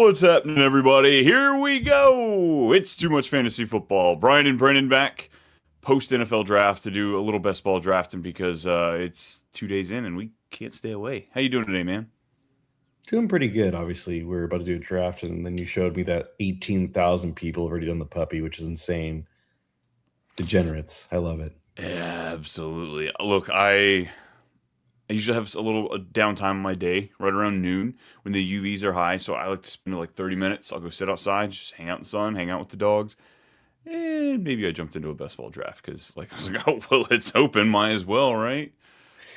What's happening, everybody? Here we go. It's Too Much Fantasy Football. Brian and Brennen back post NFL draft to do a little best ball drafting because it's 2 days in and we can't stay away. How you doing today, man? Doing pretty good. Obviously, we're about to do a draft, and then you showed me that 18,000 people have already done the puppy, which is insane. Degenerates. I love it. Absolutely. Look, I usually have a little downtime in my day right around noon when the UVs are high, so I like to spend like 30 minutes. I'll go sit outside, just hang out in the sun, hang out with the dogs. And maybe I jumped into a best ball draft because, like, I was like, oh, well, it's open. Might as well, right?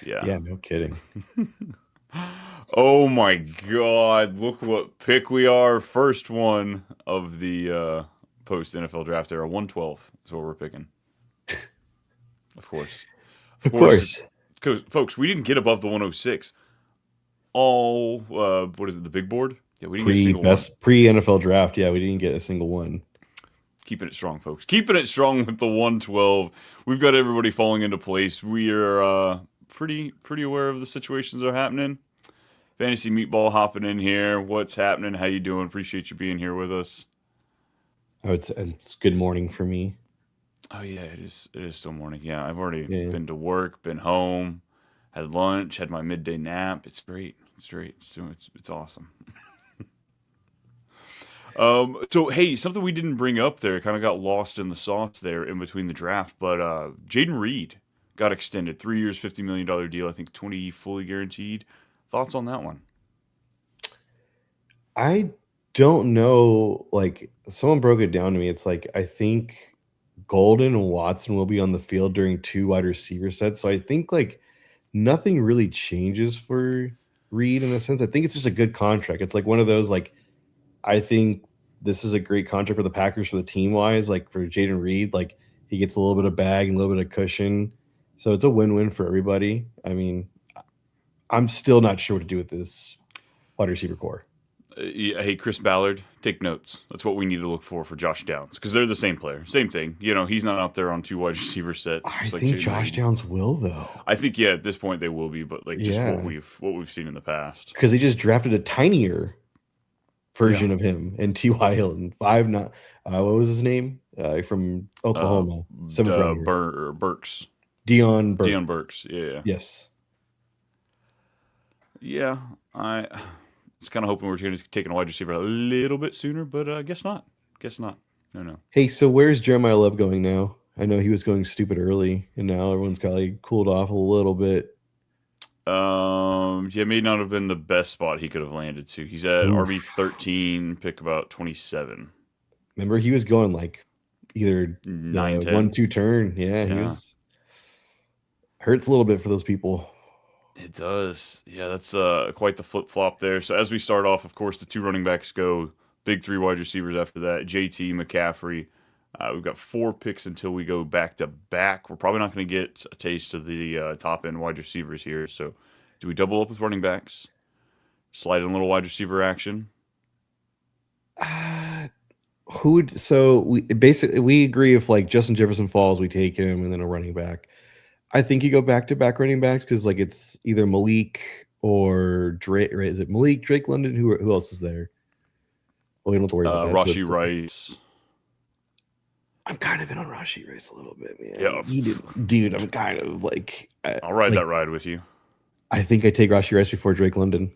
Yeah. Yeah, no kidding. Oh my God! Look what pick we are. First one of the post NFL draft era. 112 is what we're picking. Of course, Of course. because folks, we didn't get above the 106. All what is it? The big board? Yeah, we didn't get a single one. Pre NFL draft. Yeah, we didn't get a single one. Keeping it strong, folks. Keeping it strong with the 112. We've got everybody falling into place. We are pretty aware of the situations that are happening. Fantasy Meatball hopping in here. What's happening? How you doing? Appreciate you being here with us. Oh, it's good morning for me. Oh yeah, it is. It is still morning. Yeah, I've already Yeah. been to work, been home, had lunch, had my midday nap. It's great. It's great. It's awesome. So hey, something we didn't bring up there, kind of got lost in the sauce there in between the draft, but Jaden Reed got extended, 3 years, $50 million deal. I think 20 fully guaranteed. Thoughts on that one? I don't know. Like, someone broke it down to me. It's like, I think Golden and Watson will be on the field during two wide receiver sets. So I think, like, nothing really changes for Reed in a sense. I think it's just a good contract. It's like one of those, like, I think this is a great contract for the Packers for the team wise. Like, for Jaden Reed, like, he gets a little bit of bag and a little bit of cushion. So it's a win-win for everybody. I mean, I'm still not sure what to do with this wide receiver core. Yeah, hey, Chris Ballard, take notes. That's what we need to look for Josh Downs because they're the same player, same thing. You know, he's not out there on two wide receiver sets. I Just like think Jaden Josh Reed. Downs will, though. I think at this point they will be, but like just Yeah, what we've seen in the past. because they just drafted a tinier Yeah. version of him and T.Y. Hilton. Five, not what was his name? From Uh, Oklahoma, seventh rounder. Burks, Dion Burke. Deion Burks. Yeah, Yes. yeah. I was kind of hoping we were going to take a wide receiver a little bit sooner, but guess not. Guess not. No, no. Hey, so where's Jeremiah Love going now? I know he was going stupid early, and now everyone's got like cooled off a little bit. Yeah, may not have been the best spot he could have landed to. He's at RB Oof. 13, pick about 27, Remember, he was going like either 9, the 10. 1-2 turn. Yeah, he Yeah, was hurts a little bit for those people. it does. Yeah, that's quite the flip flop there. So as we start off, of course, the two running backs go. Big three wide receivers after that. JT, McCaffrey. We've got 4 picks until we go back to back. We're probably not going to get a taste of the top end wide receivers here. So, do we double up with running backs? Slide in a little wide receiver action? Uh, who would so we agree if like Justin Jefferson falls, we take him and then a running back. I think you go back to back running backs because like it's either Malik or Drake. Right? Is it Malik, Drake London? Who else is there? Well, we don't have to worry about that. Rashi Rice. I'm kind of in on Rashi Rice a little bit, man. Yeah, Dude. I'm kind of like, I'll ride that ride with you. I think I take Rashi Rice before Drake London.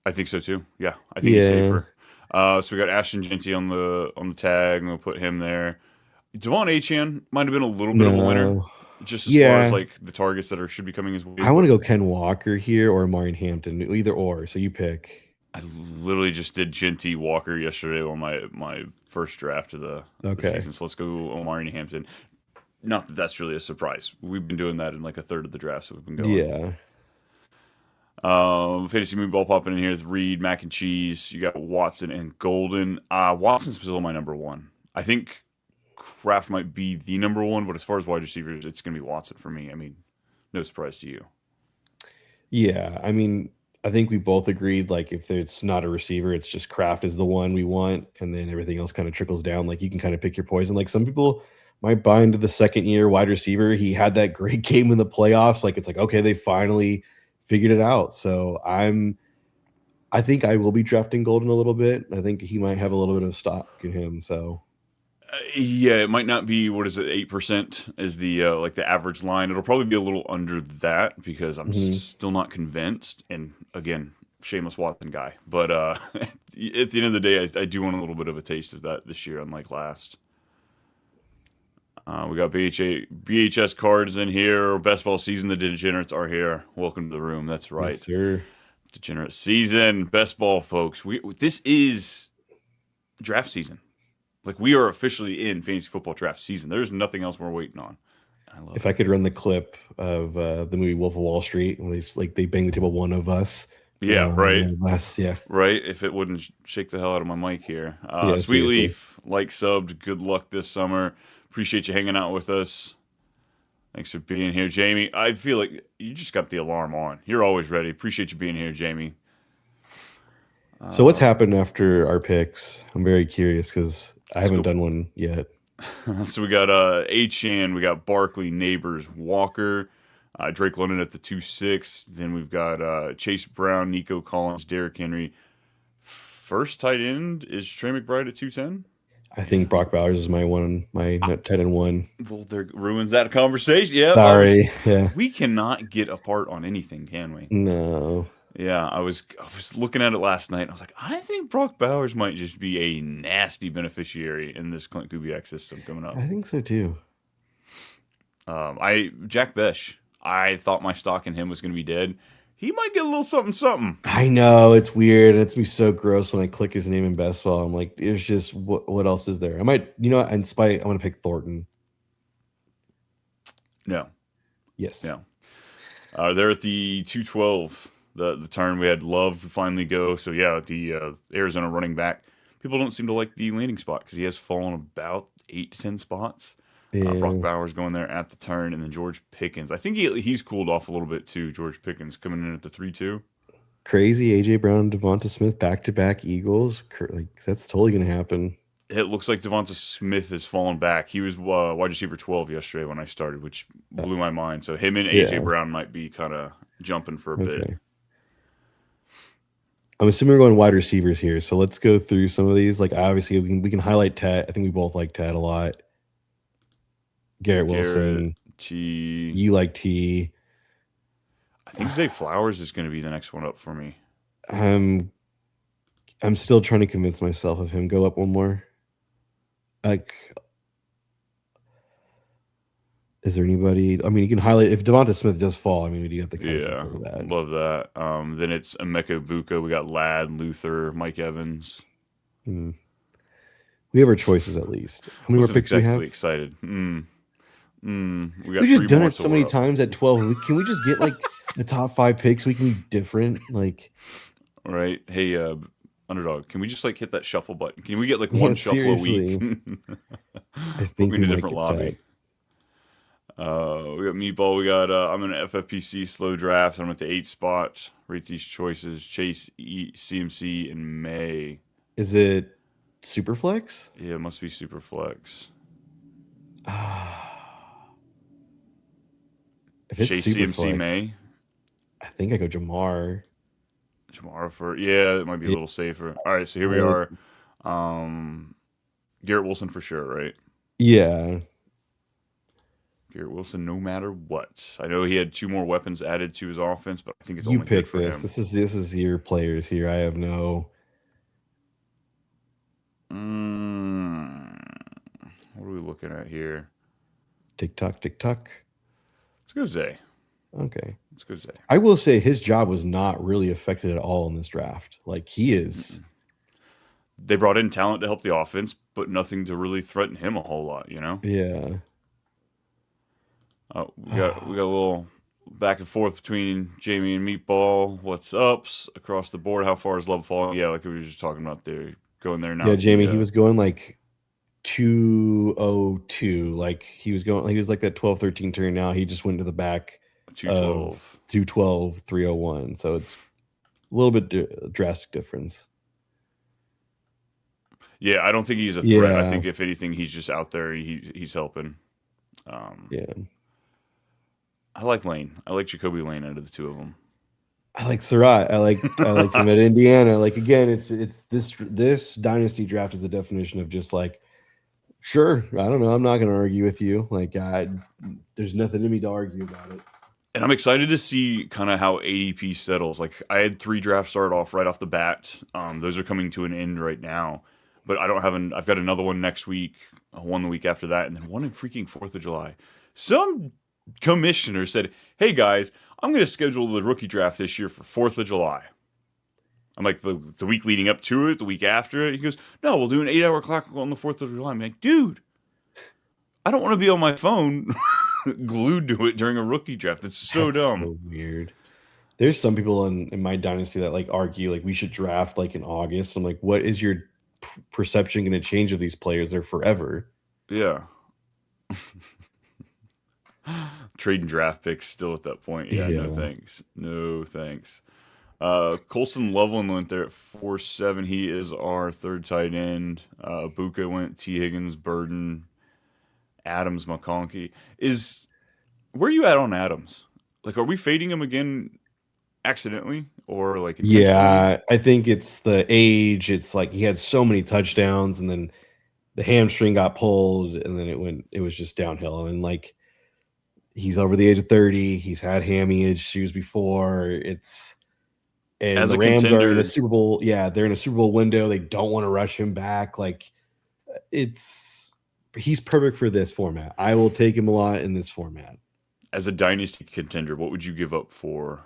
I think so too. Yeah, I think he's safer. So we got Ashton Genty on the tag, and we'll put him there. Devon Achane might have been a little bit of a winner, No, just as far as yeah, like the targets that should be coming his way. I want But to go Ken Walker here or Marion Hampton, either or. So you pick. I literally just did Genty Walker yesterday on my first draft of the Okay. season. So let's go Omari Hampton. Not that that's really a surprise. We've been doing that in like a third of the drafts that we've been going. Yeah. Fantasy Moonball popping in here with Reed, Mac and Cheese. You got Watson and Golden. Watson's still my number one. I think Kraft might be the number one, but as far as wide receivers, it's going to be Watson for me. I mean, no surprise to you. Yeah. I mean, I think we both agreed like if it's not a receiver, it's just Kraft is the one we want, and then everything else kind of trickles down. Like you can kind of pick your poison. Like some people might buy into the second year wide receiver. He had that great game in the playoffs. Like it's like, okay, they finally figured it out. So I think I will be drafting Golden a little bit. I think he might have a little bit of stock in him. So Yeah, it might not be, what is it, 8% is the like the average line. It'll probably be a little under that because I'm mhm. still not convinced. And again, shameless Watson guy. But at the end of the day, I do want a little bit of a taste of that this year, unlike last. We got BHS cards in here. Best ball season. The degenerates are here. Welcome to the room. That's Yes, right. sir. Degenerate season. Best ball, folks. This is draft season. Like, we are officially in fantasy football draft season. There's nothing else we're waiting on. I love If it. I could run the clip of the movie Wolf of Wall Street, when they bang the table one of us. Yeah, right. Yeah, Right. If it wouldn't shake the hell out of my mic here. yeah. Sweet Seriously, Leaf, like subbed. Good luck this summer. Appreciate you hanging out with us. Thanks for being here, Jamie. I feel like you just got the alarm on. You're always ready. Appreciate you being here, Jamie. so what's happened after our picks? I'm very curious because I Let's haven't go. done one yet. So we got Achan, we got Barkley, Neighbors, Walker, Drake London at the 2-6. Then we've got Chase Brown, Nico Collins, Derrick Henry. First tight end is Trey McBride at 210. I think Brock Bowers is my tight end one. Well, there ruins that conversation. Yep, Sorry, yeah, we cannot get apart on anything, can we? no. Yeah, I was looking at it last night. I was like, I think Brock Bowers might just be a nasty beneficiary in this Clint Kubiak system coming up. I think so too. Jack Besh. I thought my stock in him was going to be dead. He might get a little something, something. I know it's weird. It's me so gross when I click his name in best ball. I'm like, there's just what else is there? I might, in spite, I'm gonna pick Thornton. No, Yes. no. They're at the 212. The turn we had Love finally go. So yeah, the Arizona running back. People don't seem to like the landing spot because he has fallen about 8 to 10 spots. Brock Yeah. Bowers going there at the turn, and then George Pickens. I think he's cooled off a little bit too. George Pickens coming in at the 3-2. Crazy AJ Brown, Devonta Smith, back-to-back Eagles. Like that's totally gonna happen. It looks like Devonta Smith has fallen back. He was wide receiver 12 yesterday when I started, which blew my mind. So him and AJ Yeah. Brown might be kind of jumping for a bit. Okay. I'm assuming we're going wide receivers here, so let's go through some of these. Like obviously we can highlight Ted. I think we both like Ted a lot. Garrett Wilson. T. You like T. I think Zay Flowers is going to be the next one up for me. I'm still trying to convince myself of him. Go up one more. Like, is there anybody? I mean, you can highlight if Devonta Smith does fall. I mean, you have to kind of Yeah, consider that. love that. Then it's Emeka Buka. We got Ladd, Luther, Mike Evans. Hmm. We have our choices at least. How many more Wasn't picks we exactly have? excited. We got We've just three done more, it so so we're many up. times at 12. Can we just get like the top 5 picks? We can be different. Like, All right. Hey, Underdog, can we just like hit that shuffle button? Can we get like yeah, one shuffle a seriously. week? I Put think me we in a might different get lobby. tied. We got Meatball. We got I'm in an FFPC slow draft. I'm at the 8 spot. Rate these choices: Chase, CMC, and May. Is it Superflex? Yeah, it must be super flex. If it's Chase, CMC, Superflex, May. I think I go Jamar. Jamara for it might be a Yeah. little safer. All right, so here we are. Garrett Wilson for sure, right? Yeah. Garrett Wilson, no matter what. I know he had 2 more weapons added to his offense, but I think it's You only good pick for this. him. This is your players here. I have no. What are we looking at here? Tick tock, tick tock. Let's go Zay. Okay. Let's go Zay. I will say his job was not really affected at all in this draft. Like he is. They brought in talent to help the offense, but nothing to really threaten him a whole lot, you know? Yeah. We got a little back and forth between Jamie and Meatball. What's ups across the board? How far is Love falling? Yeah, like we were just talking about there. Going there now. Yeah, Jamie, he was going like 202. Like he was like that 12-13 turn now. He just went to the back 212. 212, 301. So it's a little bit drastic difference. Yeah, I don't think he's a threat. I Yeah. think if anything, he's just out there. He's helping. Yeah. I like Lane. I like Jacoby Lane out of the 2 of them. I like Surratt. I like him at Indiana. Like again, it's this dynasty draft is the definition of just like sure. I don't know. I'm not going to argue with you. Like there's nothing in me to argue about it. And I'm excited to see kind of how ADP settles. Like I had 3 drafts start off right off the bat. Those are coming to an end right now, but I don't have an. I've got another one next week, one the week after that, and then one in freaking 4th of July. Some commissioner said, "Hey guys, I'm going to schedule the rookie draft this year for 4th of July." I'm like the week leading up to it, the week after it. He goes, "No, we'll do an 8-hour clock on the 4th of July." I'm like, dude, I don't want to be on my phone glued to it during a rookie draft. It's so That's dumb. so weird. There's some people in my dynasty that like argue like we should draft like in August. I'm like, what is your perception going to change of these players? They're forever. Yeah. Trading draft picks still at that point. Yeah, no Yeah. thanks. No thanks. Colson Loveland went there at 4-7. He is our third tight end. Buka went T. Higgins, Burden, Adams, McConkey. Where are you at on Adams? Like, are we fading him again accidentally or like intentionally? Yeah, I think it's the age. It's like he had so many touchdowns and then the hamstring got pulled and then it was just downhill. And like he's over the age of 30. He's had hammy issues before. And As the a Rams are in a contender, Super Bowl. Yeah, they're in a Super Bowl window. They don't want to rush him back. Like it's he's perfect for this format. I will take him a lot in this format. as a dynasty contender, what would you give up for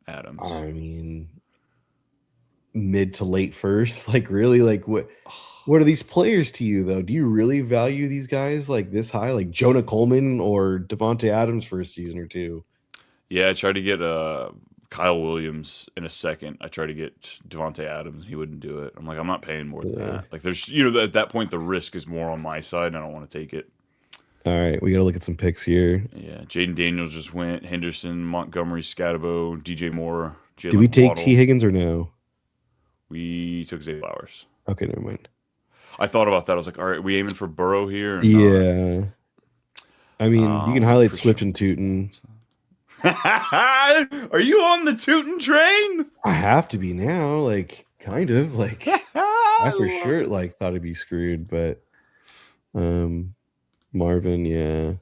Adams? I mean, mid to late first. Like really, like what are these players to you though? Do you really value these guys like this high? Like Jonah Coleman or Devontae Adams for a season or two? Yeah, I tried to get Kyle Williams in a second. I tried to get Devonte Adams. He wouldn't do it. I'm like, I'm not paying more than Yeah. that. Like, there's, at that point, the risk is more on my side, and I don't want to take it. All right, we got to look at some picks here. Yeah, Jaden Daniels just went. Henderson, Montgomery, Scatabo, DJ Moore, Did we Jalen take T Waddle. Higgins or no? We took Zay Flowers. Okay, never mind. I thought about that. I was like, all right, we aiming for Burrow here or not? Yeah, I mean, you can highlight Swift Christian. and Tootin. Are you on the Tootin train? I have to be now, like kind of like I for love sure it. like thought I'd be screwed, but Marvin, yeah.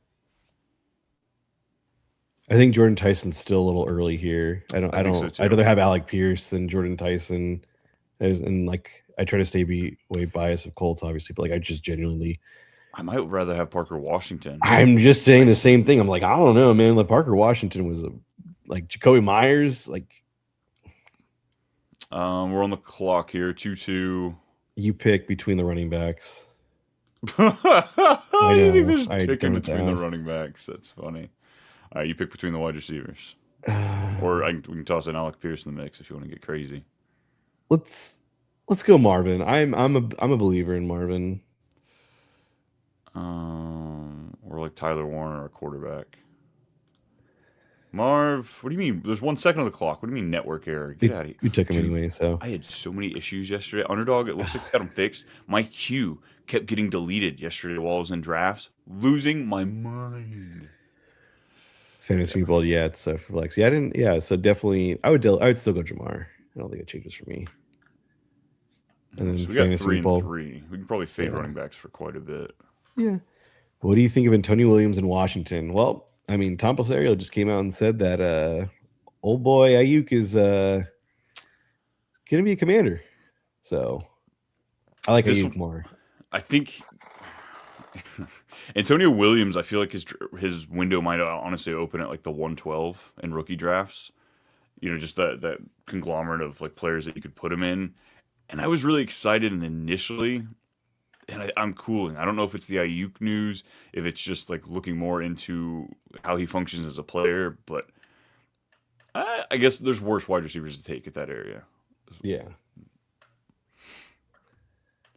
I think Jordan Tyson's still a little early here. I think so too. I'd rather have Alec Pierce than Jordan Tyson. And like I try to stay way biased of Colts, obviously, but like I just genuinely I might rather have Parker Washington. I'm just saying the same thing. I'm like, I don't know, man. Like Parker Washington was like Jacoby Myers, like We're on the clock here. 2-2. you pick between the running backs. You think there's I picking don't between the ask. running backs? That's funny. All right, you pick between the wide receivers, or we can toss in Alec Pierce in the mix if you want to get crazy. let's go Marvin. I'm a believer in Marvin. Or like Tyler Warner, a quarterback. Marv, what do you mean? There's 1 second on the clock. What do you mean network error? Get out of here. We took him Dude, anyway, so I had so many issues yesterday. Underdog, it looks like I got them fixed. My queue kept getting deleted yesterday while I was in drafts. Losing my mind. fantasy people, yeah, it's flex. Yeah, I didn't. Yeah, so definitely, I would still go Jamar. I don't think it changes for me. And then So we got fantasy 3 and people, 3. We can probably fade yeah, running backs for quite a bit. yeah. What do you think of Antonio Williams in Washington? Well, I mean, Tom Pelissero just came out and said that old boy Ayuk is gonna be a commander. So I like This Ayuk one, more. I think Antonio Williams. I feel like his window might honestly open at like the 112 in rookie drafts. Just that conglomerate of like players that you could put him in. And I was really excited initially, and I'm cooling. I don't know if it's the Ayuk news, if it's just like looking more into how he functions as a player, but I guess there's worse wide receivers to take at that area. Yeah.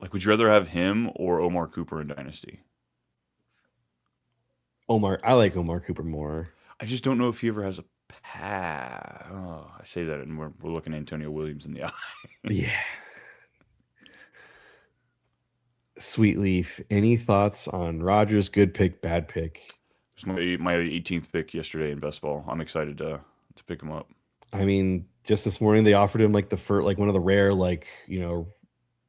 Like, would you rather have him or Omar Cooper in Dynasty? I like Omar Cooper more. I just don't know if he ever has a path. Oh, I say that, and we're looking at Antonio Williams in the eye. Yeah. Sweet Leaf, any thoughts on Rodgers? Good pick, bad pick? It's my 18th pick yesterday in best ball. I'm excited to pick him up. I mean, just this morning they offered him like the first, like one of the rare, like,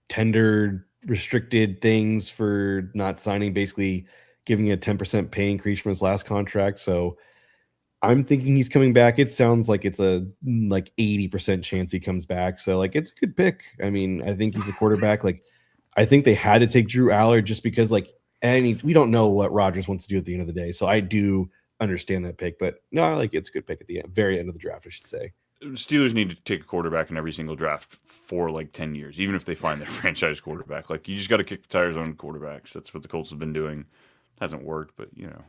tender restricted things for not signing, basically giving a 10% pay increase from his last contract. So I'm thinking he's coming back. It sounds like it's a like 80% chance he comes back. So like it's a good pick. I mean, I think he's a quarterback. Like I think they had to take Drew Allard just because like we don't know what Rodgers wants to do at the end of the day. So I do understand that pick, but no, like it's a good pick at the very end of the draft, I should say. Steelers need to take a quarterback in every single draft for like 10 years, even if they find their franchise quarterback. Like, you just got to kick the tires on quarterbacks. That's what the Colts have been doing. Hasn't worked, but you know.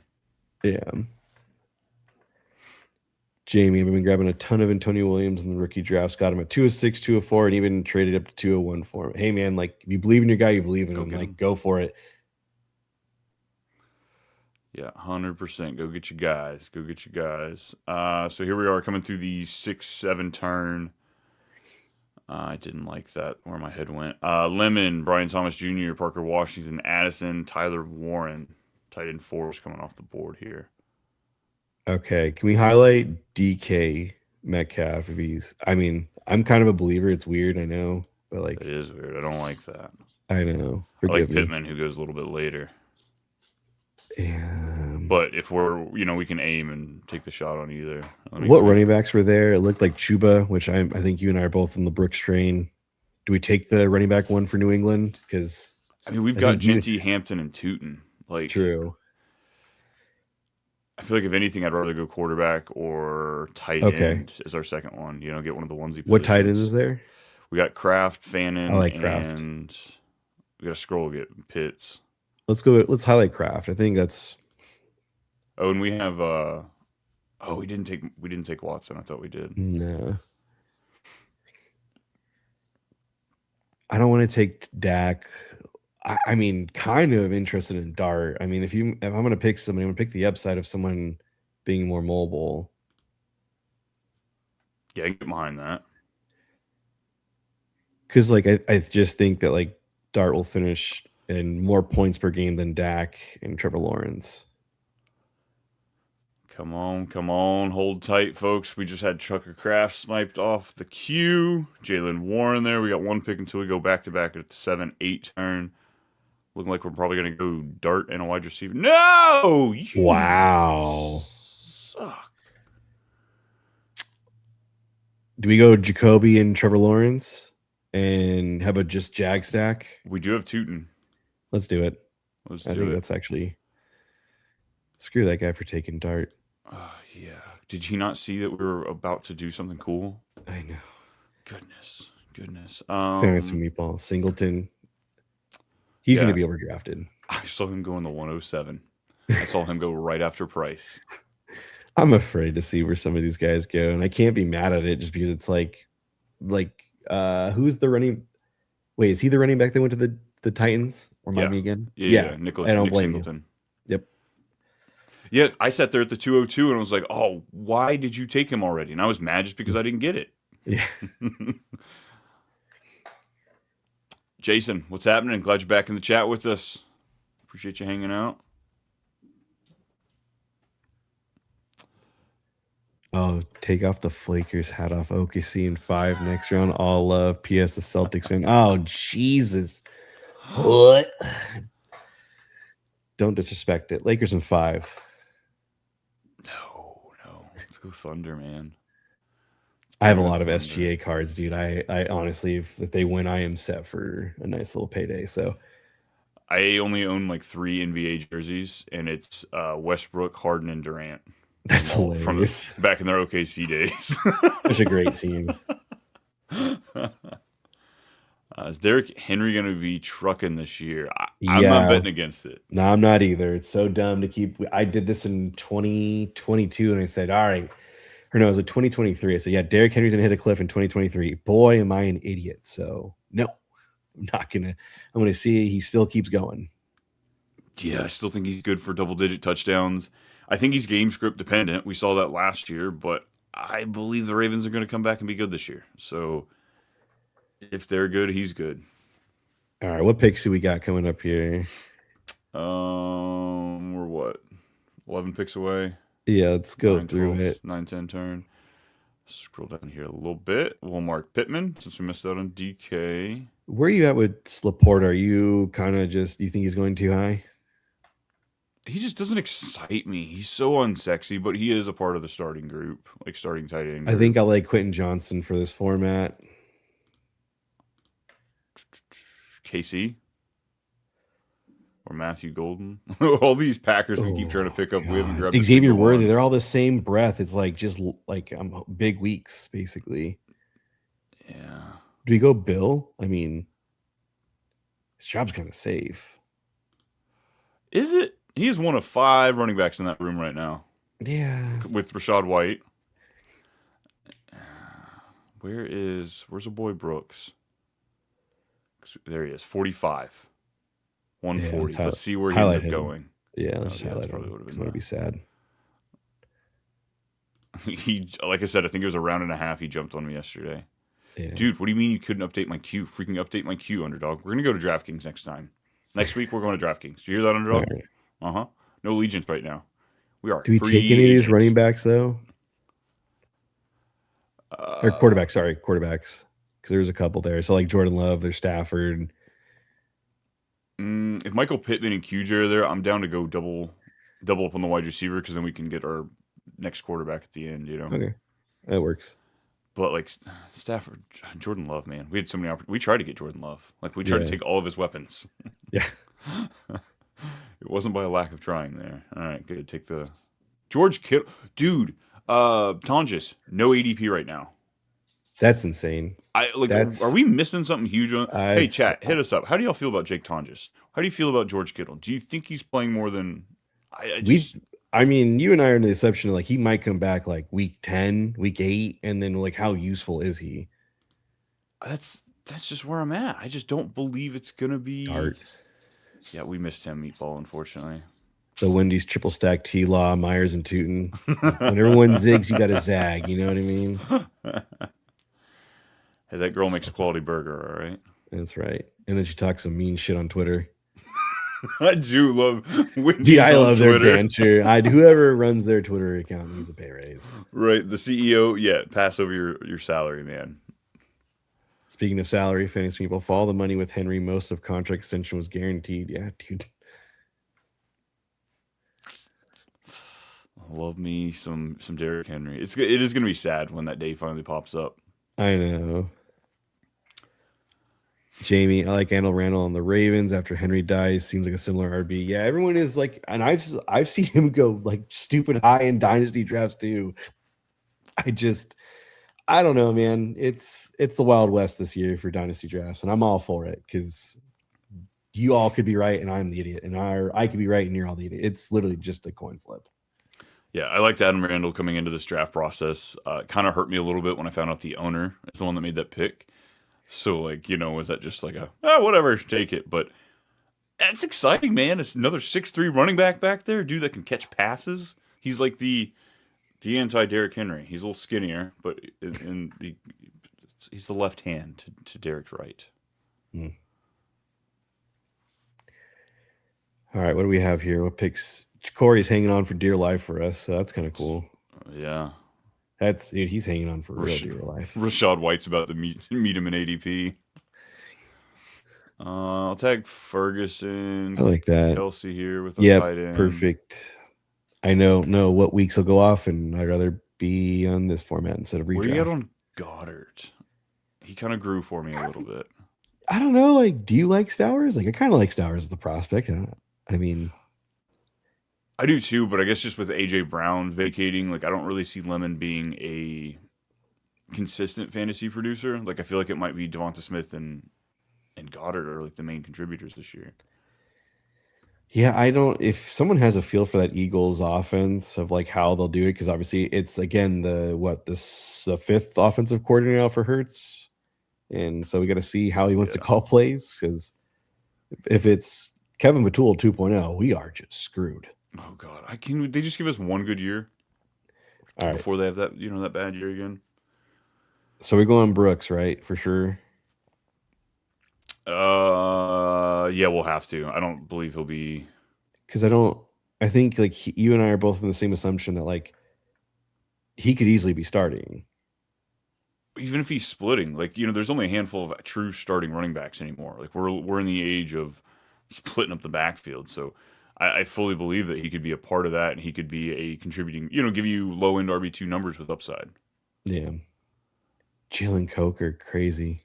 Yeah. Jamie, I've been grabbing a ton of Antonio Williams in the rookie drafts. Got him at 206, 204, and even traded up to 201 for him. Hey, man, like, if you believe in your guy, you believe in him. Like, go for it. Yeah, 100%. Go get your guys. Go get your guys. So here we are coming through the 6-7 turn. I didn't like that where my head went. Lemon, Brian Thomas Jr., Parker Washington, Addison, Tyler Warren. Tight end 4 is coming off the board here. Okay. Can we highlight DK Metcalf if he's, I mean, I'm kind of a believer. It's weird, I know, but like, it is weird. I don't like that. I know. I like Pittman, who goes a little bit later. But if we can aim and take the shot on either. What running backs were there? It looked like Chuba, which I think you and I are both on the Brooks train. Do we take the running back one for New England? Because I mean, we've got Genty, Hampton, and Tootin. Like, true. I feel like if anything, I'd rather go quarterback or tight end as our second one. Get one of the onesie positions. What tight end is there? We got Kraft, Fannin, I like Kraft. And we got to scroll get Pitts. Let's highlight Kraft. I think that's. Oh, and we have we didn't take Watson. I thought we did. No. I don't want to take Dak. I mean, kind of interested in Dart. I mean, if I'm going to pick somebody, I'm going to pick the upside of someone being more mobile. Yeah, I can get behind that. Because, like, I just think that, like, Dart will finish in more points per game than Dak and Trevor Lawrence. Come on. Hold tight, folks. We just had Chucker Kraft sniped off the queue. Jalen Warren there. We got one pick until we go back-to-back at the 7-8 turn. Looking like we're probably going to go Dart and a wide receiver. No! Wow. Suck. Do we go Jacoby and Trevor Lawrence? And how about just Jag stack? We do have Tootin. Let's do it. I think that's actually... Screw that guy for taking Dart. Yeah. Did he not see that we were about to do something cool? I know. Goodness. Fantasy meatball. Singleton. He's going to be overdrafted. I saw him go in the 107. I saw him go right after Price. I'm afraid to see where some of these guys go, and I can't be mad at it just because it's like who's the running? Wait, is he the running back that went to the Titans? Or am I me again? Yeah. Nick Singleton. Yep. Yeah, I sat there at the 202 and I was like, "Oh, why did you take him already?" And I was mad just because I didn't get it. Yeah. Jason, what's happening? Glad you're back in the chat with us. Appreciate you hanging out. Oh, take off the Flakers hat off OKC in 5 next round. All love. PS a Celtics fan. Oh, Jesus. What? Don't disrespect it. Lakers in 5. No. Let's go Thunder, man. I have a lot of SGA cards, dude. I honestly, if they win, I am set for a nice little payday. So I only own like 3 NBA jerseys, and it's Westbrook, Harden, and Durant. That's hilarious. From back in their OKC days. Such a great team. Is Derrick Henry going to be trucking this year? I'm not betting against it. No, I'm not either. It's so dumb to keep. I did this in 2022, and I said, all right. Or no, it was 2023. I said, yeah, Derrick Henry's going to hit a cliff in 2023. Boy, am I an idiot. So, no, I'm not going to. I'm going to see he still keeps going. Yeah, I still think he's good for double-digit touchdowns. I think he's game script dependent. We saw that last year, but I believe the Ravens are going to come back and be good this year. So, if they're good, he's good. All right, what picks do we got coming up here? We're what? 11 picks away? Yeah, let's go through 12, it. 9-10 turn. Scroll down here a little bit. We'll mark Pittman since we missed out on DK. Where are you at with Laporte? Are you kind of just, do you think he's going too high? He just doesn't excite me. He's so unsexy, but he is a part of the starting group, like starting tight end I group. think I like Quentin Johnson for this format. KC or Matthew Golden. All these Packers we keep trying to pick up. God. We haven't grabbed Xavier Worthy. They're all the same breath. It's like just like big weeks, basically. Yeah. Do we go Bill? I mean, his job's kind of safe. Is it? He is one of 5 running backs in that room right now. Yeah. With Rashad White. Where's a boy Brooks? There he is, 45. 140. Yeah, let's see where he ends up going. Yeah, let's highlight him. It's going to be sad. He, like I said, I think it was a round and a half. He jumped on me yesterday. Yeah. Dude, what do you mean you couldn't update my queue? Freaking update my queue, Underdog. We're going to go to DraftKings next time. Next week, we're going to DraftKings. Do you hear that, Underdog? Right. Uh-huh. No allegiance right now. We are. Do we take any of these running backs, though? Or quarterbacks, sorry. Quarterbacks. Because there was a couple there. So, like Jordan Love, there's Stafford. If Michael Pittman and QJ are there, I'm down to go double up on the wide receiver because then we can get our next quarterback at the end, you know? Okay. That works. But, like, Stafford, Jordan Love, man. We had so many opportunities. We tried to get Jordan Love. Like, we tried to take all of his weapons. Yeah. It wasn't by a lack of trying there. All right, good. Take the George Kittle. Dude, Tonjes, no ADP right now. That's insane. Are we missing something huge on? Hey, chat, hit us up. How do y'all feel about Jake Tonjes? How do you feel about George Kittle? Do you think he's playing more than I mean, you and I are in the assumption like he might come back like week 10, week 8, and then like how useful is he? That's just where I'm at. I just don't believe it's gonna be Art. Yeah, we missed him, Meatball, unfortunately. The Wendy's triple stack T-Law, Myers and Tootin. When everyone zigs, you got to zag. You know what I mean? Hey, that girl makes a quality burger, all right? That's right. And then she talks some mean shit on Twitter. I do love Wendy's. Dude, I love Twitter. Their banter. Whoever runs their Twitter account needs a pay raise. Right. The CEO, yeah, pass over your salary, man. Speaking of salary, fantasy people, for all the money with Henry, most of contract extension was guaranteed. Yeah, dude. Love me some Derrick Henry. It is going to be sad when that day finally pops up. I know. Jamie, I like Randall on the Ravens after Henry dies. Seems like a similar RB. Yeah, everyone is like, and I've seen him go like stupid high in dynasty drafts too. I don't know, man. It's the Wild West this year for dynasty drafts, and I'm all for it because you all could be right and I'm the idiot, and I could be right and you're all the idiot. It's literally just a coin flip. Yeah, I liked Adam Randall coming into this draft process. Kind of hurt me a little bit when I found out the owner is the one that made that pick. So, like, you know, was that just like whatever, take it. But it's exciting, man. It's another 6'3" running back there, dude that can catch passes. He's like the anti-Derrick Henry. He's a little skinnier, but he's the left hand to Derrick's right. Mm. All right, what do we have here? What picks? Corey's hanging on for dear life for us, so that's kind of cool. Yeah. Dude, he's hanging on for real dear life. Rashad White's about to meet him in ADP. I'll tag Ferguson. I like that. Kelsey here with a tight end. Perfect. I know what weeks will go off, and I'd rather be on this format instead of redraft. Where you at on Goddard? He kind of grew for me a little bit. I don't know. Like, do you like Stowers? Like, I kind of like Stowers as the prospect. I mean, I do too, but I guess just with AJ Brown vacating, like I don't really see Lemon being a consistent fantasy producer. Like I feel like it might be Devonta Smith and Goddard are like the main contributors this year. Yeah, I don't. If someone has a feel for that Eagles offense of like how they'll do it, because obviously it's again the fifth offensive coordinator now for Hurts, and so we got to see how he wants to call plays. Because if it's Kevin Batul 2.0, we are just screwed. Oh God, they just give us one good year before they have that bad year again. So we're going Brooks, right? For sure. Yeah, we'll have to. I don't believe he'll be, because I think like you and I are both in the same assumption that like he could easily be starting. even if he's splitting, like there's only a handful of true starting running backs anymore. Like we're in the age of splitting up the backfield, so I fully believe that he could be a part of that, and he could be a contributing, give you low end RB2 numbers with upside. Yeah. Jalen Coker, crazy.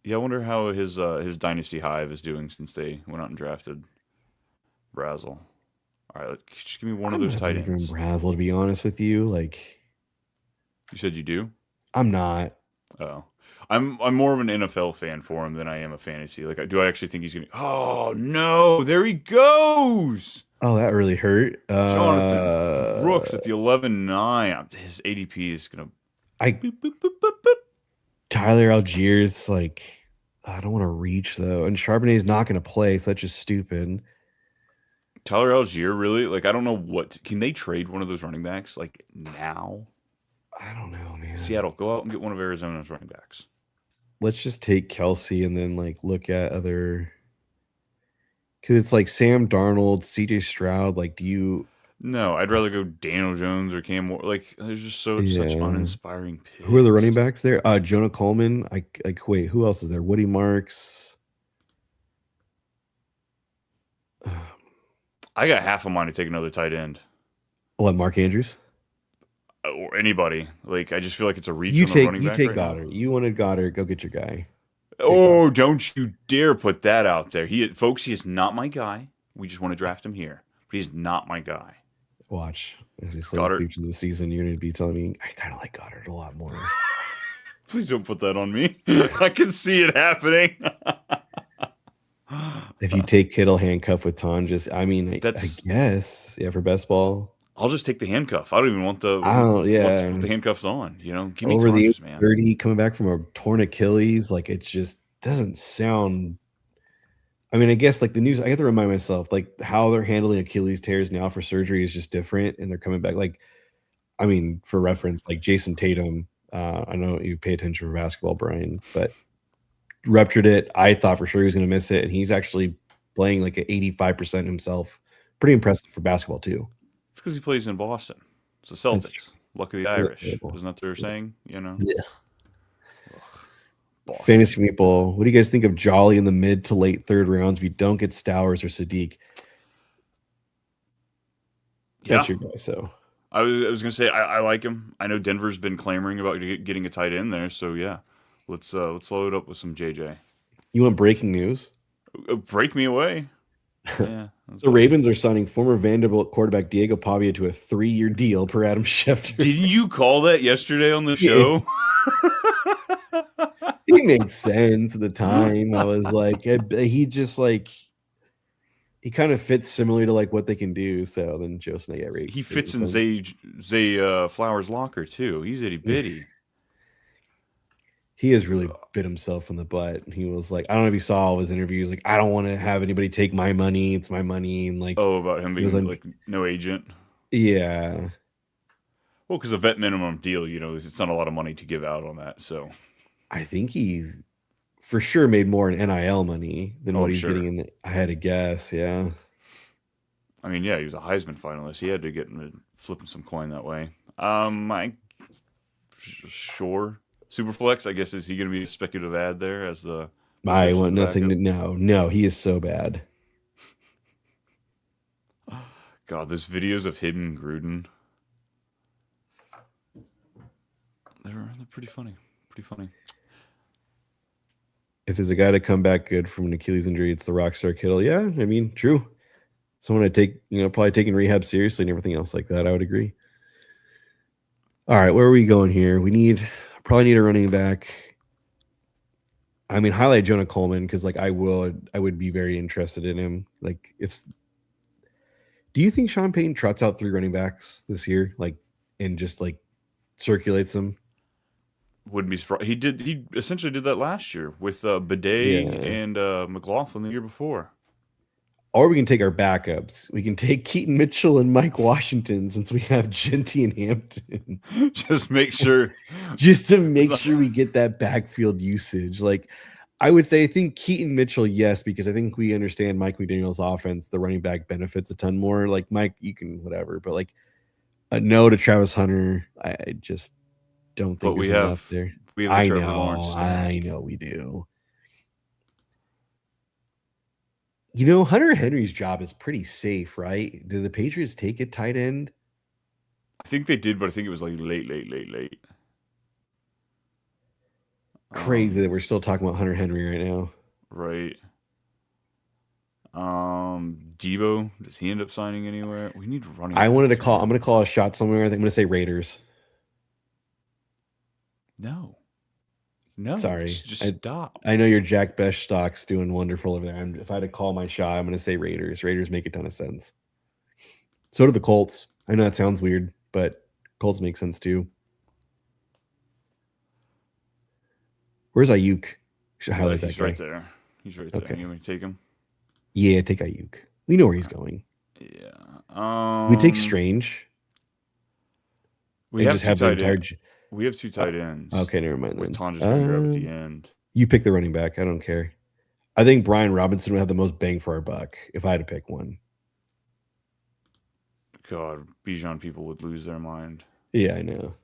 Yeah, I wonder how his dynasty hive is doing since they went out and drafted Brazel. All right, just give me one of I'm those not tight big on ends. Brazel, to be honest with you. Like, You said you do? I'm not. Oh, I'm more of an NFL fan for him than I am a fantasy. Like, do I actually think he's gonna? Oh no, there he goes. Oh, that really hurt. Jonathan Brooks at the 11-9. His ADP is gonna I boop, boop, boop, boop, boop. Tyler Algiers, like, I don't want to reach though, and Charbonnet's not going to play. So that's just stupid. Tyler Algier, really? Like, I don't know what. Can they trade one of those running backs like now? I don't know, man. Seattle, go out and get one of Arizona's running backs. Let's just take Kelsey and then like look at other, because it's like Sam Darnold, CJ Stroud. Like, do you? No, I'd rather go Daniel Jones or Cam Ward. Like, there's just such Yeah. uninspiring Who are the running picks. backs there? Jonah Coleman. Like wait, who else is there? Woody Marks. I got half of mine to take another tight end What, Mark Andrews? or anybody. Like, I just feel like it's a reach You on the take running you back take right now. Goddard. You wanted Goddard. Go get your guy. Take Goddard. Oh, don't you dare put that out there. Folks, he is not my guy. We just want to draft him here, but he's not my guy. Watch as he slowly Goddard, creeps into the season. You're going to be telling me I kind of like Goddard a lot more. please don't put that on me. I can see it happening. If you take Kittle handcuff with Tonjes, I mean, I That's. guess, yeah, for best ball. I'll just take the handcuff. I don't even want I don't, want to yeah, put the handcuffs on. Give me over the age Tonjes, of man. 30, coming back from a torn Achilles, like it just doesn't sound. I mean, I guess like the news, I have to remind myself like how they're handling Achilles tears now for surgery is just different, and they're coming back. Like, I mean, for reference, like Jason Tatum, I know you pay attention for basketball, Brian, but ruptured it. I thought for sure he was going to miss it, and he's actually playing like at 85% himself. Pretty impressive for basketball too. It's because he plays in Boston. It's the That's Celtics. Luck of the Irish. true. Isn't that what they're saying? Yeah. Boston. Fantasy people, what do you guys think of Jolly in the mid to late third rounds if you don't get Stowers or Sadiq? That's Yeah. your guy. So I was gonna say I like him. I know Denver's been clamoring about getting a tight end there, so yeah, let's load up with some JJ. you want breaking news? Break me away. Yeah, that's The better. Ravens are signing former Vanderbilt quarterback Diego Pavia to a 3-year deal per Adam Schefter. Didn't you call that yesterday on the show? It made sense at the time. I was like, he just like he kind of fits similarly to like what they can do. So then Joe Snake got He fits in Zay Flowers' locker too. He's itty bitty. He has really bit himself in the butt. He was like, I don't know if you saw all his interviews. Like, I don't want to have anybody take my money. It's my money. And like, Oh, about him he was being like, like no agent. yeah, Well, because a vet minimum deal, it's not a lot of money to give out on that. So, I think he's for sure made more in NIL money than oh, what I'm he's sure. getting in. I had to guess. Yeah. I mean, yeah, he was a Heisman finalist. He had to get flipping some coin that way. Sure. Superflex, I guess, is he going to be a speculative ad there as the I potential want nothing to backup? no. He is so bad. God, those videos of him and Gruden, they're pretty funny. Pretty funny. If there's a guy to come back good from an Achilles injury, it's the Rockstar Kittle. Yeah, I mean, true. Someone to take, probably taking rehab seriously and everything else like that. I would agree. All right, where are we going here? Probably need a running back. I mean, highlight Jonah Coleman because like I would be very interested in him. Like, do you think Sean Payton trots out 3 running backs this year, like, and just like circulates them? Wouldn't be surprised. He essentially did that last year with Bidet Yeah. and McLaughlin the year before. Or we can take our backups. We can take Keaton Mitchell and Mike Washington since we have Genty and Hampton. Just make sure. Just to make sure we get that backfield usage. Like, I would say I think Keaton Mitchell, yes, because I think we understand Mike McDaniel's offense. The running back benefits a ton more. Like Mike, you can whatever, but like No to Travis Hunter. I just don't think But there's enough there. we have the I Trevor Lawrence I stack. know we do. You know, Hunter Henry's job is pretty safe, right? Did the Patriots take a tight end? I think they did, but I think it was like late. Crazy that we're still talking about Hunter Henry right now. Right. Debo, does he end up signing anywhere? We need running I wanted to backs, call. I'm man. going to call a shot somewhere. I think I'm going to say Raiders. No. No, Sorry, just stop. I know your Jack Best stock's doing wonderful over there. If I had to call my shot, I'm going to say Raiders. Raiders make a ton of sense. So do the Colts. I know that sounds weird, but Colts make sense too. Where's Ayuk? Should highlight that He's guy. right there. He's right there. Okay. You want me to take him? Yeah, take Ayuk. We know where he's going. Yeah. We take Strange We and have just two have the tight entire. ends. We have two tight ends. Okay, never mind With then. Tanja's going to grab at the end. You pick the running back. I don't care. I think Brian Robinson would have the most bang for our buck if I had to pick one. God, Bijan people would lose their mind. Yeah, I know.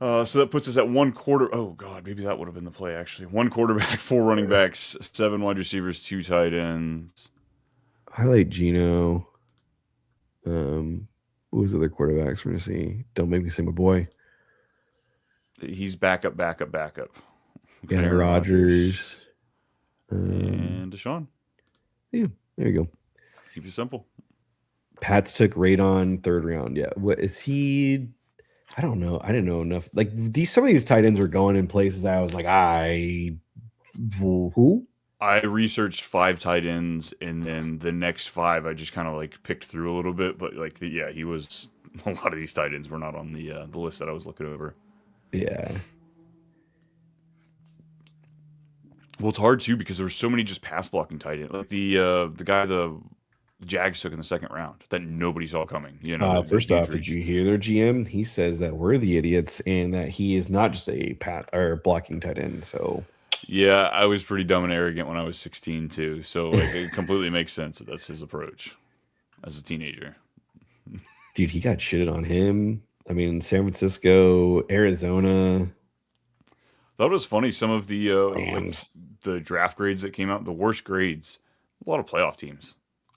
So that puts us at one quarter. Oh God, maybe that would have been the play actually. One quarterback, four running backs, seven wide receivers, two tight ends. Highlight Gino. Who was the other quarterbacks? We're gonna see. Don't make me say my boy. He's backup. Yeah, Aaron Rodgers. And Deshaun. Yeah, there you go. Keep it simple. Pats took Radon third round. Yeah, what is he? I don't know. I didn't know enough. Like some of these tight ends were going in places I was like, who? I researched five tight ends, and then the next five I just kind of like picked through a little bit. But like, he was a lot of these tight ends were not on the list that I was looking over. Yeah. Well, it's hard too because there were so many just pass blocking tight ends, like the guy the Jags took in the second round that nobody saw coming. You know, First off, did you hear their GM? He says that we're the idiots and that he is not just a pat or blocking tight end. So yeah, I was pretty dumb and arrogant when I was 16 too. So like, it completely makes sense that that's his approach as a teenager. dude, he got shitted on him. I mean, San Francisco, Arizona. That was funny. Some of the like the draft grades that came out, the worst grades, a lot of playoff teams.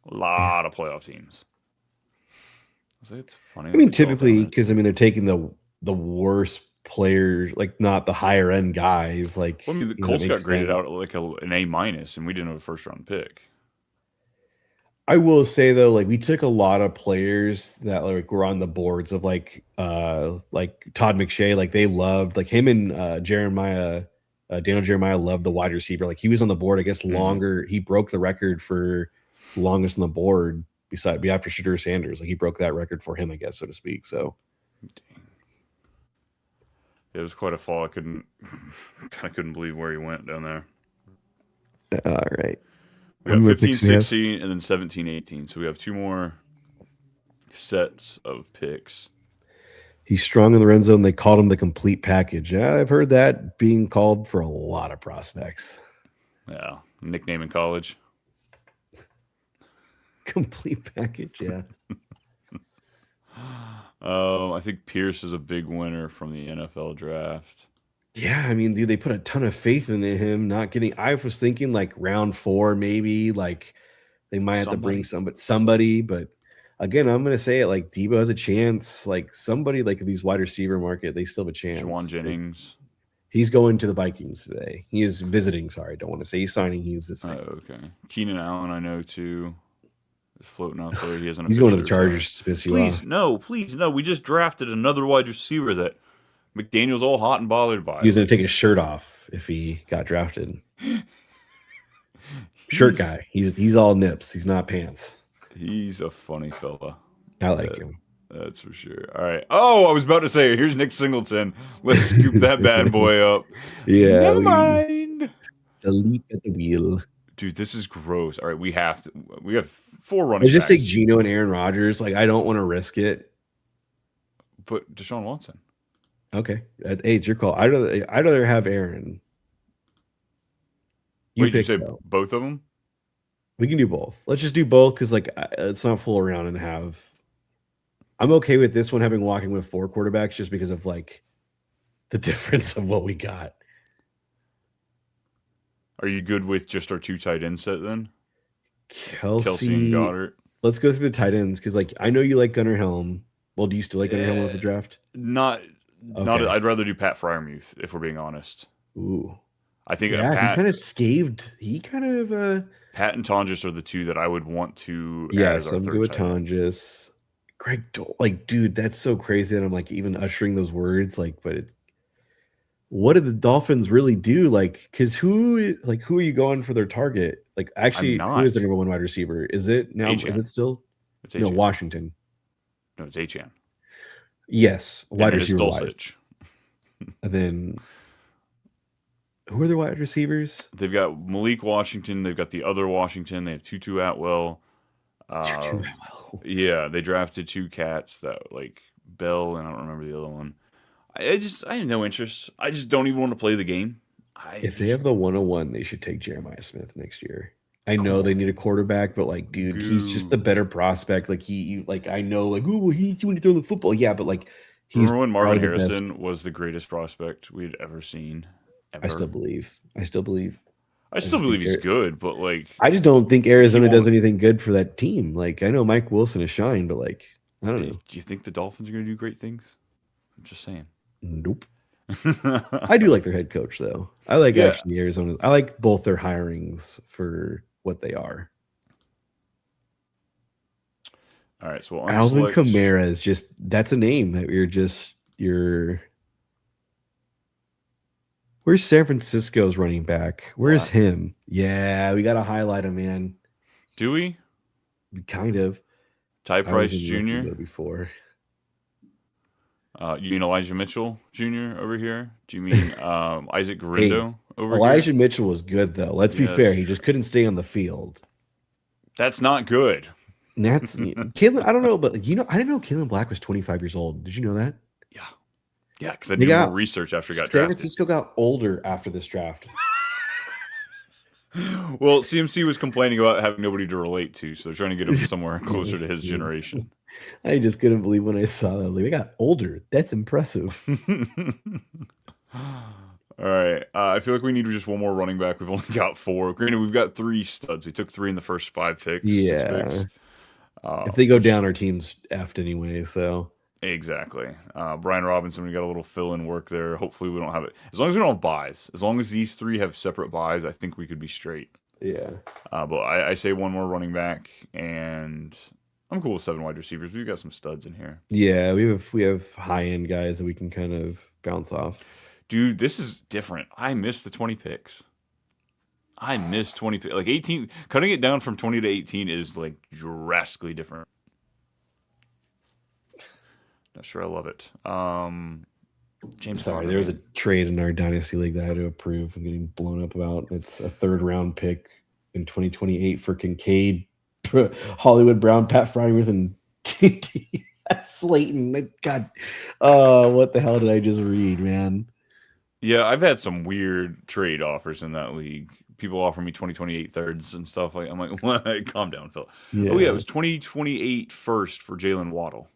A lot of playoff teams. I was like, it's funny. I mean, typically, because I mean, they're taking the worst players, like not the higher end guys. Like, well, I mean, the Colts got graded out like an A minus, and we didn't have a first round pick. I will say though, like we took a lot of players that like were on the boards of like Todd McShay, like they loved like him and Jeremiah. Daniel Jeremiah loved the wide receiver. Like he was on the board, I guess, longer. He broke the record for longest on the board after Shadur Sanders. Like he broke that record for him, I guess, so to speak. So it was quite a fall. I couldn't believe where he went down there. All right. We got 15, 16, and then 17, 18. So we have two more sets of picks. He's strong in the red zone. They called him the complete package. Yeah, I've heard that being called for a lot of prospects. Yeah, nickname in college. Complete package, yeah. I think Pierce is a big winner from the NFL draft. Yeah, I mean, dude, they put a ton of faith into him. Not getting. I was thinking like round 4, maybe. Like they might have to bring somebody, but again, I'm gonna say it. Like Debo has a chance. Like somebody like these wide receiver market, they still have a chance. Juwan Jennings. He's going to the Vikings today. He is visiting. Sorry, I don't want to say he's signing. He is visiting. Oh, okay. Keenan Allen, I know too. Is floating out there. He hasn't. He's going to the Chargers to piss you off. Please no. We just drafted another wide receiver that McDaniel's all hot and bothered by. He was going to take his shirt off if he got drafted. Shirt guy. He's all nips. He's not pants. He's a funny fella. I like him. That's for sure. All right. Oh, I was about to say, here's Nick Singleton. Let's scoop that bad boy up. Yeah. Never mind. Sleep at the wheel. Dude, this is gross. All right, we have 4 running backs. Just take backs. Geno and Aaron Rodgers. Like, I don't want to risk it. But Deshaun Watson. Okay. Hey, it's your call. I'd rather have Aaron. Wait, did you say both of them? We can do both. Let's just do both because, like, let's not fool around and have. I'm okay with this one having walking with 4 quarterbacks just because of like the difference of what we got. Are you good with just our 2 tight end set then? Kelsey and Kelsey, Goddard. let's go through the tight ends because like I know you like Gunnar Helm. Well, do you still like Gunnar Helm with the Eh, draft? not. Okay. I'd rather do Pat Fryermuth if we're being honest. Ooh. I think Yeah, he Pat kind of scaved. He kind of Pat and Tonjes are the two that I would want to as yes, our I'm good third with tight end. Tonjes. Like, dude, that's so crazy that I'm like even ushering those words. Like, what did the Dolphins really do? Like, because who are you going for their target? Like, I'm actually, who is the not. number one wide receiver? Is it now? Is Achan. it still? It's No, Achan. Washington. No, it's Achan. Yes, And wide then it's receiver wise. Dulcich. And then who are the wide receivers? They've got Malik Washington. They've got the other Washington. They have Tutu Atwell. Too Uh, well. yeah, they drafted 2 cats that like Bell, and I don't remember the other one. I have no interest. I just don't even want to play the game. I If they just have the 101, they should take Jeremiah Smith next year. I know they oh, need a quarterback, but like, dude, he's just the goo. better prospect. Like like I know, like, oh, well, he needs you when you throw the football. Yeah, but like, he's Remember when Marvin probably the best. Harrison was the greatest prospect we'd ever seen, I still ever? believe. I still believe. I I still just think believe he's good, but like I just don't think he Arizona does won't. anything good for that team. Like I know Mike Wilson is shine, but like I don't Do know. you think the Dolphins are going to do great things? I'm just saying. Nope. I do like their head coach though. I like Yeah. actually Arizona. I like both their hirings for what they are. All right. So we'll Alvin unselect. Kamara is just that's a name that you're where's San Francisco's running back? Where's Black. him? Yeah, we gotta highlight him, man. Do we? Kind of. Ty I was Price in rookie Jr. mode before. You mean Elijah Mitchell Jr. over here? Do you mean Isaac Hey, Garindo over here? Elijah Mitchell was good though. Let's be fair. Yes. He just couldn't stay on the field. That's not good. And that's Caitlin. I don't know, but I didn't know Caitlin Black was 25 years old. Did you know that? Yeah. Yeah, because I They did more got research after he got San drafted. Francisco got older after this draft. Well, CMC was complaining about having nobody to relate to, so they're trying to get him somewhere closer Yes, to his dude. generation. I just couldn't believe when I saw that. I was like, they got older. That's impressive. All right. I feel like we need just one more running back. We've only got 4. Granted, we've got 3 studs. We took 3 in the first 5 picks, 6 Yeah. picks. If they go Which down, our team's effed anyway. So exactly. Brian Robinson, we got a little fill-in work there. Hopefully, we don't have it. As long as we don't have buys. As long as these 3 have separate buys, I think we could be straight. yeah. But I say one more running back, and I'm cool with 7 wide receivers. We've got some studs in here. Yeah, we have high end guys that we can kind of bounce off. Dude, this is different. I missed the 20 picks. I miss 20 like 18 cutting it down from 20 to 18 is like drastically different. Not sure I love it. James Sorry, Conner, there was a man. trade in our dynasty league that I had to approve. I'm getting blown up about. It's a third round pick in 2028 for Kincaid, Hollywood Brown, Pat Fryermuth, and Slayton. God, what the hell did I just read, man? Yeah, I've had some weird trade offers in that league. People offer me 2028 thirds and stuff like I'm like, what? Calm down, Phil. Oh yeah, it Yeah. was 2028 first for Jalen Waddle.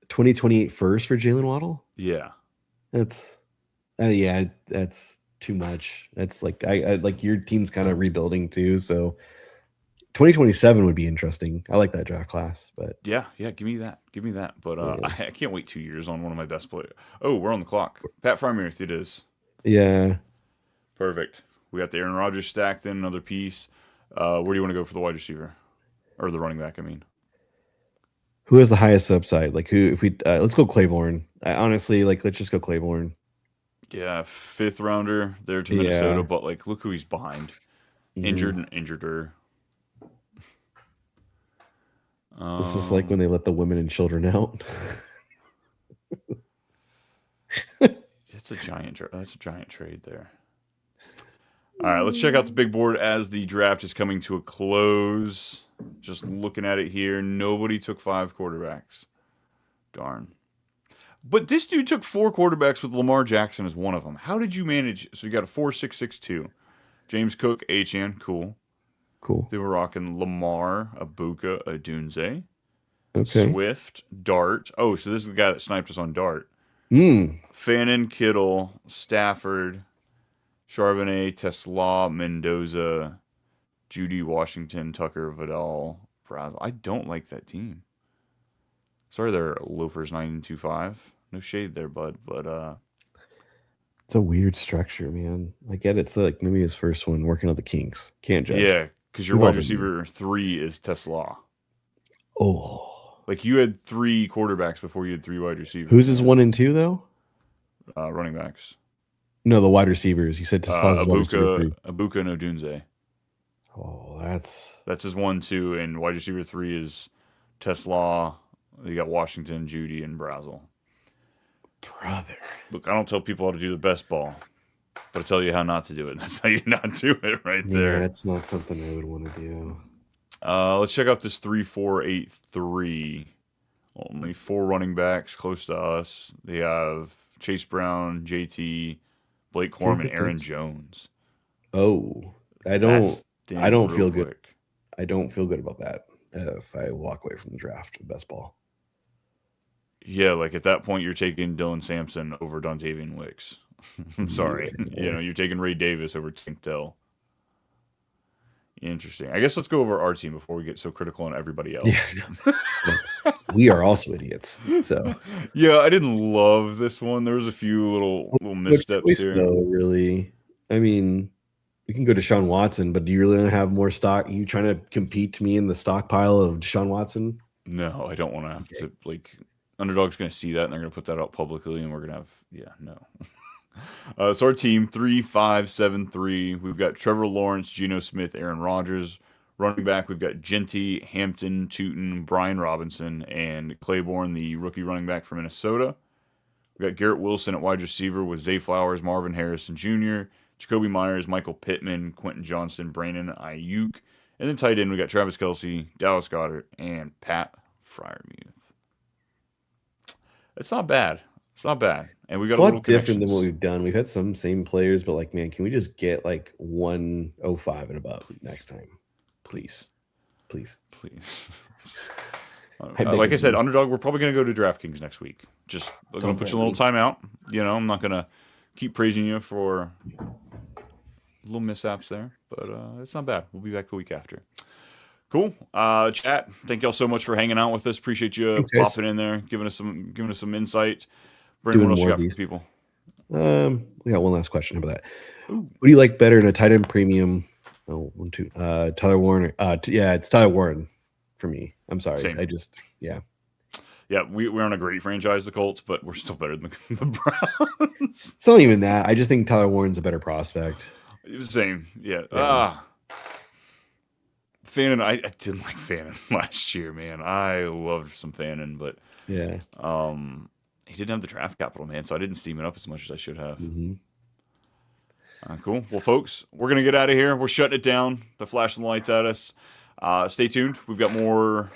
2028 first for Jalen Waddle? Yeah. That's yeah, that's too much. That's like I like your team's kind of rebuilding too, so 2027 would be interesting. I like that draft class, but Yeah, give me that. Give me that. But yeah. I can't wait 2 years on one of my best players. Oh, we're on the clock. Pat Fryermuth, it is. Yeah. Perfect. We got the Aaron Rodgers stacked in another piece. Where do you want to go for the wide receiver or the running back? I mean, Who has the highest upside? Like who if we let's go Claiborne. I honestly like let's just go Claiborne. yeah, 5th rounder there to Minnesota, Yeah. but like look who he's behind, Mhm. injured and injured. This is like when they let the women and children out. That's a giant. That's a giant trade there. All right, let's check out the big board as the draft is coming to a close. Just looking at it here, nobody took 5 quarterbacks. Darn. But this dude took 4 quarterbacks with Lamar Jackson as one of them. How did you manage? So you got a 4.662. James Cook, Achan, cool. Cool. They were rocking Lamar, Abuka, Adunze, Okay. Swift, Dart. Oh, so this is the guy that sniped us on Dart. Hmm. Fannin, Kittle, Stafford, Charbonnet, Tesla, Mendoza, Judy, Washington, Tucker, Vidal, Brazel. I don't like that team. Sorry, they're loafers 925. No shade there, bud. But It's a weird structure, man. I get it. It's like maybe his first one working on the Kings. Can't judge. yeah, because your We've all wide been there. receiver 3 is Tesla. Oh. Like you had 3 quarterbacks before you had 3 wide receivers. Who's his 1 and 2 though? Running backs. No, the wide receivers. You said Tesla's wide receiver Abuka, 3. Abuka, and Odunze. Oh, That's his 1-2, and wide receiver 3 is Tesla. You got Washington, Judy, and Brazel. brother. Look, I don't tell people how to do the best ball, but I tell you how not to do it. That's how you not do it right there. Yeah, that's not something I would want to do. Let's check out this 3-4-8-3. Only 4 running backs close to us. They have Chase Brown, JT, Blake Corum, and Aaron Jones. Oh, I That's don't real feel good. quick. I don't feel good about that if I walk away from the draft of best ball. Yeah, like at that point, you're taking Dylan Sampson over Dontavian Wicks. I'm sorry. Yeah. You're taking Ray Davis over Tank Dell. Interesting. I guess let's go over our team before we get so critical on everybody else. Yeah. We are also idiots. So Yeah, I didn't love this one. There was a few little good missteps choice, here. though, really. I mean, we can go to Deshaun Watson, but do you really want to have more stock? You trying to compete to me in the stockpile of Deshaun Watson? No, I don't want to have to like Underdog's going to see that and they're going to put that out publicly and we're going to have no. So our team 3-5-7-3. We've got Trevor Lawrence, Geno Smith, Aaron Rodgers. Running back, we've got Genty, Hampton, Tootin, Brian Robinson, and Claiborne, the rookie running back from Minnesota. We've got Garrett Wilson at wide receiver with Zay Flowers, Marvin Harrison Jr., Jacoby Myers, Michael Pittman, Quentin Johnston, Brandon Ayuk. And then tight end, we got Travis Kelce, Dallas Goedert, and Pat Fryermuth. It's not bad. It's not bad. And we got It's a a little lot different than what connections. we've done. We've had some same players, but like, man, can we just get like 105 and above next time? Please. Please. Please. beg Like I of said, you. Underdog, we're probably going to go to DraftKings next week. Just going to Don't put you a little blame time out. You know, I'm not going to keep praising you for little mishaps there, but it's not bad. We'll be back the week after. Cool. Chat, thank y'all so much for hanging out with us. Appreciate you Thanks, guys. popping in there, giving us some insight. Brennen, Doing what else you more got of for these. the people? We got one last question about that. Ooh. What do you like better in a tight end premium? Oh, 1, 2. Tyler Warren. Yeah, it's Tyler Warren for me. I'm sorry. Same. Yeah. Yeah, we're on a great franchise, the Colts, but we're still better than the Browns. It's not even that. I just think Tyler Warren's a better prospect. Same. Yeah. Yeah. Fannin, I didn't like Fannin last year, man. I loved some Fannin, but Yeah. he didn't have the draft capital, man, so I didn't steam it up as much as I should have. Mm-hmm. Cool. Well, folks, we're going to get out of here. We're shutting it down. They're flashing the lights at us. Stay tuned. We've got more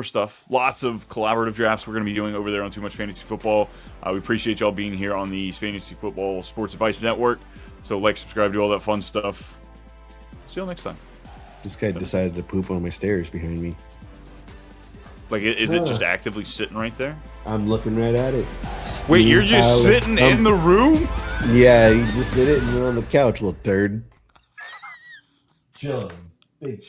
stuff. Lots of collaborative drafts we're going to be doing over there on Too Much Fantasy Football. We appreciate y'all being here on the Fantasy Football Sports Advice Network. So like, subscribe, do all that fun stuff. See y'all next time. This guy decided to poop on my stairs behind me. Like, is it just actively sitting right there? I'm looking right at it. Wait, you're Steam just pile. sitting in the room? Yeah, he just did it and went on the couch, little turd. Chilling. Big